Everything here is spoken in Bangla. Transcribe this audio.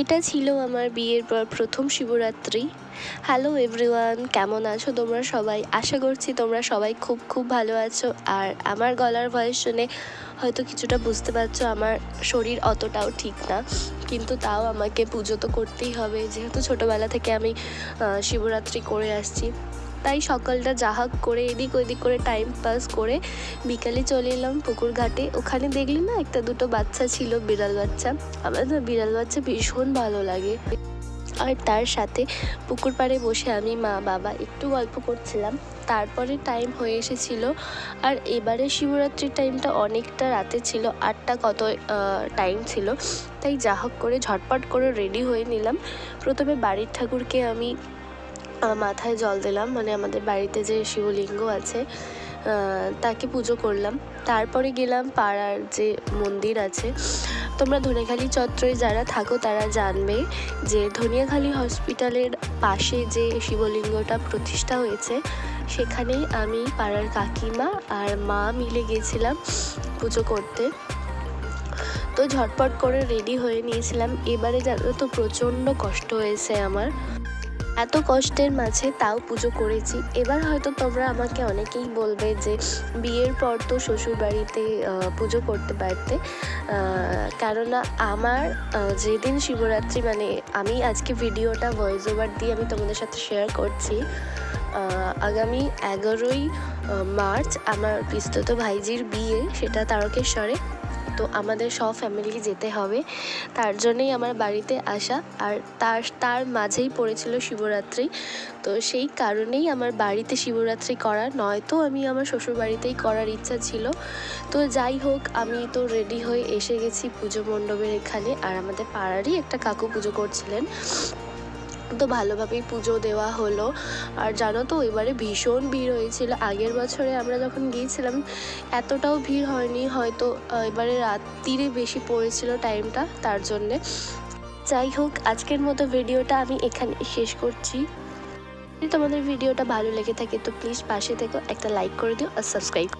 এটা ছিল আমার বিয়ের পর প্রথম শিবরাত্রি। হ্যালো এভরিওয়ান, কেমন আছো তোমরা সবাই? আশা করছি তোমরা সবাই খুব খুব ভালো আছো। আর আমার গলার ভয়েস শুনে হয়তো কিছুটা বুঝতে পারছো আমার শরীর অতটাও ঠিক না, কিন্তু তাও আমাকে পুজো তো করতেই হবে, যেহেতু ছোটোবেলা থেকে আমি শিবরাত্রি করে আসছি। তাই সকালটা যাহাক করে এদিক ওদিক করে টাইম পাস করে বিকালে চলে এলাম পুকুর ঘাটে। ওখানে দেখলি না একটা দুটো বাচ্চা ছিল, বিড়াল বাচ্চা। আমার না বিড়াল বাচ্চা ভীষণ ভালো লাগে। আর তার সাথে পুকুর পাড়ে বসে আমি মা বাবা একটু গল্প করছিলাম। তারপরে টাইম হয়ে এসেছিল। আর এবারে শিবরাত্রির টাইমটা অনেকটা রাতে ছিল, 8টা কত টাইম ছিল। তাই যাহোক করে ঝটপট করে রেডি হয়ে নিলাম। প্রথমে বাড়ির ঠাকুরকে আমি মাথায় জল দিলাম, মানে আমাদের বাড়িতে যে শিবলিঙ্গ আছে তাকে পুজো করলাম। তারপরে গেলাম পাড়ার যে মন্দির আছে। তোমরা ধনেখালি চত্বরে যারা থাকো তারা জানবে যে ধনিয়াখালী হসপিটালের পাশে যে শিবলিঙ্গটা প্রতিষ্ঠা হয়েছে, সেখানেই আমি পাড়ার কাকিমা আর মা মিলে গেছিলাম পুজো করতে। তো ঝটপট করে রেডি হয়ে নিয়েছিলাম। এবারে জানো তো প্রচণ্ড কষ্ট হয়েছে আমার, এত কষ্টের মাঝে তাও পুজো করেছি। এবার হয়তো তোমরা আমাকে অনেকেই বলবে যে বিয়ের পর তো শ্বশুরবাড়িতে পুজো করতে পারতে, কেননা আমার যেদিন শিবরাত্রি, মানে আমি আজকে ভিডিওটা ভয়েস ওভার দিয়ে আমি তোমাদের সাথে শেয়ার করছি। আগামী 11ই মার্চ আমার পিস্তত ভাইজির বিয়ে, সেটা তারকেশ্বরে। তো আমাদের সব ফ্যামিলি যেতে হবে, তার জন্যই আমার বাড়িতে আসা। আর তার মাঝেই পড়েছিল শিবরাত্রি, তো সেই কারণেই আমার বাড়িতে শিবরাত্রি করা, নয়তো আমি আমার শ্বশুরবাড়িতেই করার ইচ্ছা ছিল। তো যাই হোক, আমি তো রেডি হয়ে এসে গেছি পুজো মণ্ডপের এখানে। আর আমাদের পাড়ারই একটা কাকু পুজো করছিলেন, তো ভালোভাবেই পুজো দেওয়া হলো। আর জানো তো এবারে ভীষণ ভিড় হয়েছিল। আগের বছরে আমরা যখন গিয়েছিলাম এতটাও ভিড় হয়নি, হয়তো এবারে রাত্রিরে বেশি পড়েছিল টাইমটা, তার জন্যে। যাই হোক, আজকের মতো ভিডিওটা আমি এখানে শেষ করছি। যদি তোমাদের ভিডিওটা ভালো লেগে থাকে তো প্লিজ পাশে থেকো, একটা লাইক করে দিও আর সাবস্ক্রাইব।